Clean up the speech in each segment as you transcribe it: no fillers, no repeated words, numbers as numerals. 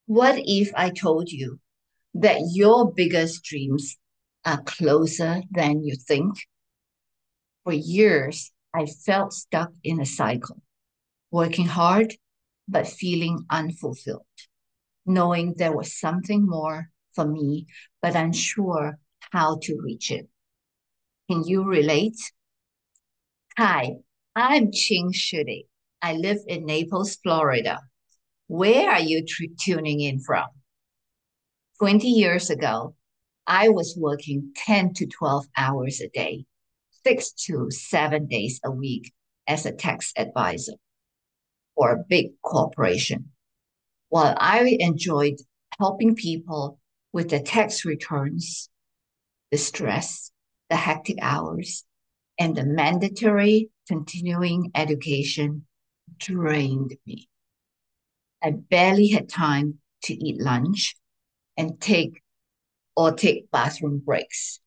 What if I told you that your biggest dreams are closer than you think? For years, I felt stuck in a cycle, working hard but feeling unfulfilled, knowing there was something more for me, but unsure how to reach it. Can you relate? Hi, I'm Ching Shudy. I live in Naples, Florida. Where are you tuning in from? 20 years ago, I was working 10 to 12 hours a day, 6 to 7 days a week as a tax advisor for a big corporation. While I enjoyed helping people with the tax returns, the stress, the hectic hours, and the mandatory continuing education drained me. I barely had time to eat lunch and take bathroom breaks.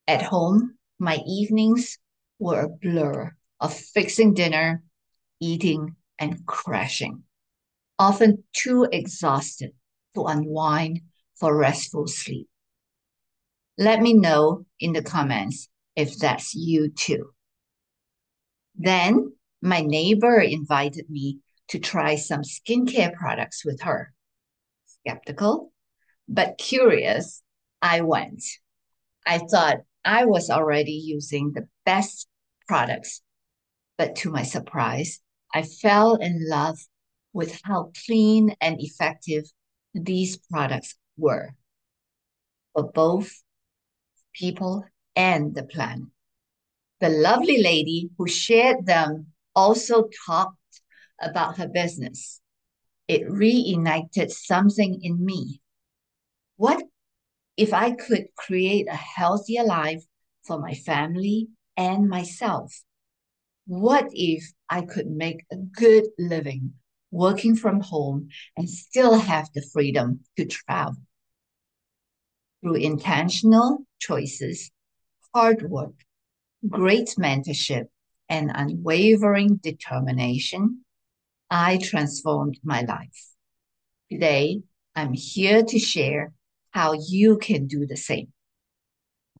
At home, my evenings were a blur of fixing dinner, eating, and crashing, often too exhausted to unwind for restful sleep. Let me know in the comments if that's you too. Then my neighbor invited me to try some skincare products with her. Skeptical, but curious, I went. I thought I was already using the best products, but to my surprise, I fell in love with how clean and effective these products were for both people and the planet. The lovely lady who shared them also talked about her business. It reignited something in me. What if I could create a healthier life for my family and myself? What if I could make a good living working from home and still have the freedom to travel? Through intentional choices, hard work, great mentorship, and unwavering determination, I transformed my life. Today, I'm here to share how you can do the same.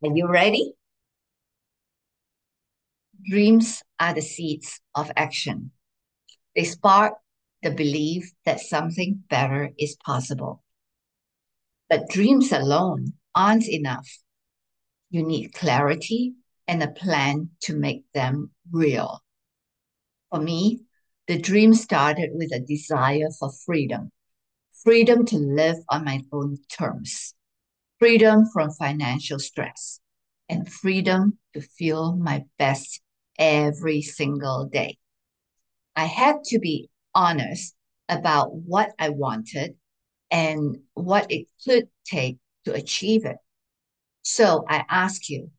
Are you ready? Dreams are the seeds of action. They spark the belief that something better is possible. But dreams alone aren't enough. You need clarity and a plan to make them real. For me, the dream started with a desire for freedom, freedom to live on my own terms, freedom from financial stress, and freedom to feel my best every single day. I had to be honest about what I wanted and what it could take to achieve it. So I ask you,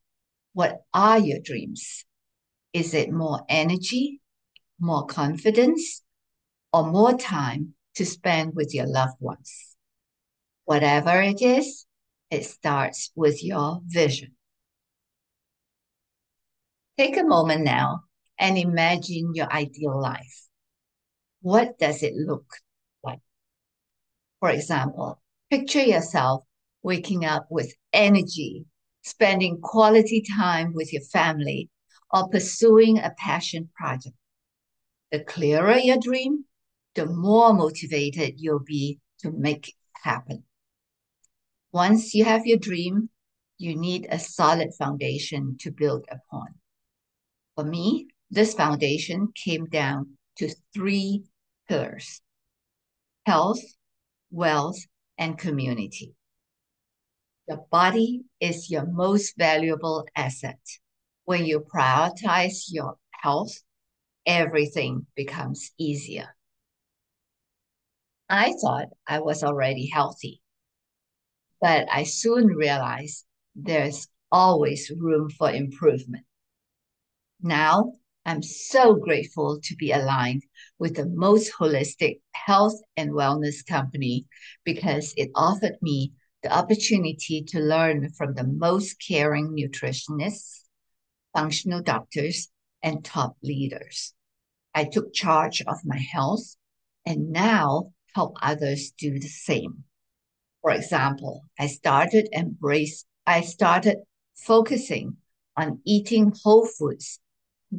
what are your dreams? Is it more energy, more confidence, or more time to spend with your loved ones? Whatever it is, it starts with your vision. Take a moment now and imagine your ideal life. What does it look like? For example, picture yourself waking up with energy, spending quality time with your family, or pursuing a passion project. The clearer your dream, the more motivated you'll be to make it happen. Once you have your dream, you need a solid foundation to build upon. For me, this foundation came down to three pillars: health, wealth, and community. Your body is your most valuable asset. When you prioritize your health, everything becomes easier. I thought I was already healthy, but I soon realized there's always room for improvement. Now, I'm so grateful to be aligned with the most holistic health and wellness company because it offered me the opportunity to learn from the most caring nutritionists, functional doctors, and top leaders. I took charge of my health and now help others do the same. For example, I started focusing on eating whole foods,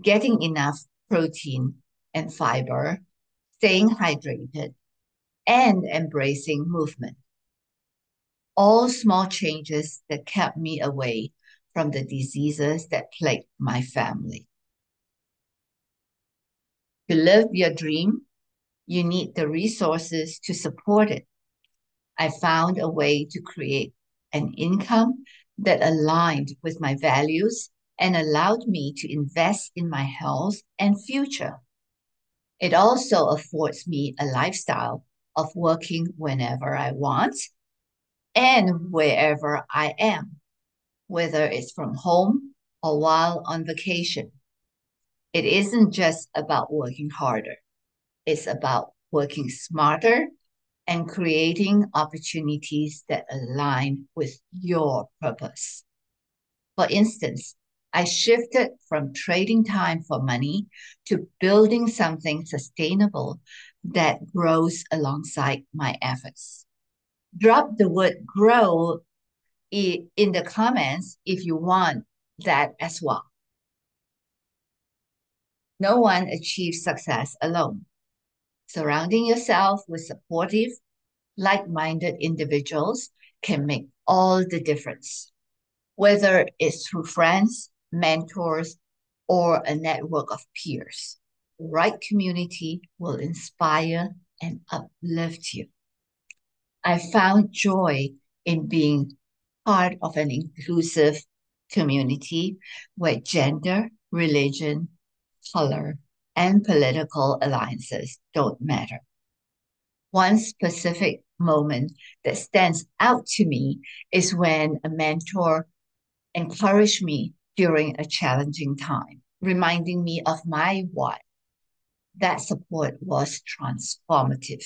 getting enough protein and fiber, staying hydrated, and embracing movement. All small changes that kept me away from the diseases that plagued my family. To live your dream, you need the resources to support it. I found a way to create an income that aligned with my values and allowed me to invest in my health and future. It also affords me a lifestyle of working whenever I want and wherever I am, whether it's from home or while on vacation. It isn't just about working harder, it's about working smarter and creating opportunities that align with your purpose. For instance, I shifted from trading time for money to building something sustainable that grows alongside my efforts. Drop the word grow in the comments if you want that as well. No one achieves success alone. Surrounding yourself with supportive, like minded individuals can make all the difference, whether it's through friends, mentors, or a network of peers. The right community will inspire and uplift you. I found joy in being part of an inclusive community where gender, religion, color, and political alliances don't matter. One specific moment that stands out to me is when a mentor encouraged me during a challenging time, reminding me of my why. That support was transformative.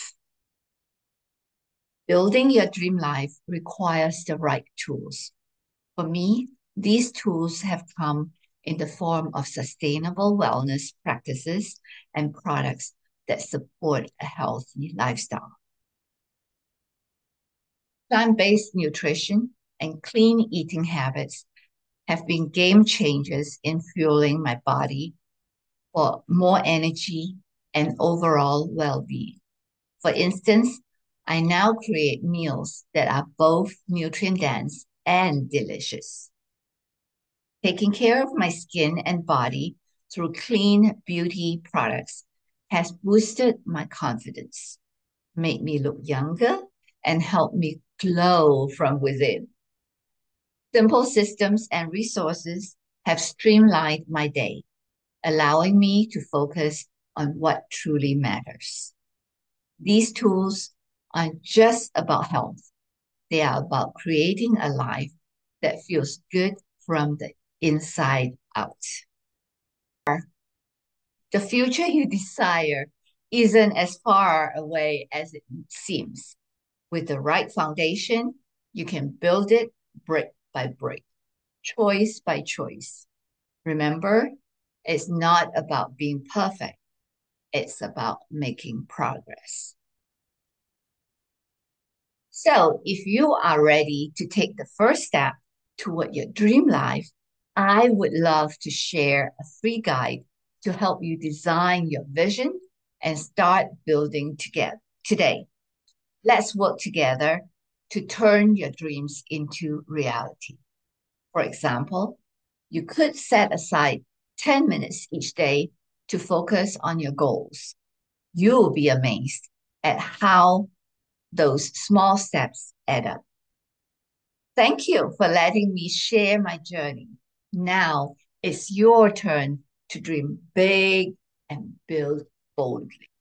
Building your dream life requires the right tools. For me, these tools have come in the form of sustainable wellness practices and products that support a healthy lifestyle. Plant-based nutrition and clean eating habits have been game changers in fueling my body for more energy and overall well-being. For instance, I now create meals that are both nutrient dense and delicious. Taking care of my skin and body through clean beauty products has boosted my confidence, made me look younger, and helped me glow from within. Simple systems and resources have streamlined my day, allowing me to focus on what truly matters. These tools aren't just about health, they are about creating a life that feels good from the inside out. The future you desire isn't as far away as it seems. With the right foundation, you can build it brick by brick, choice by choice. Remember, it's not about being perfect, it's about making progress. So, if you are ready to take the first step toward your dream life, I would love to share a free guide to help you design your vision and start building together today. Let's work together to turn your dreams into reality. For example, you could set aside 10 minutes each day to focus on your goals. You'll be amazed at how those small steps add up. Thank you for letting me share my journey. Now it's your turn to dream big and build boldly.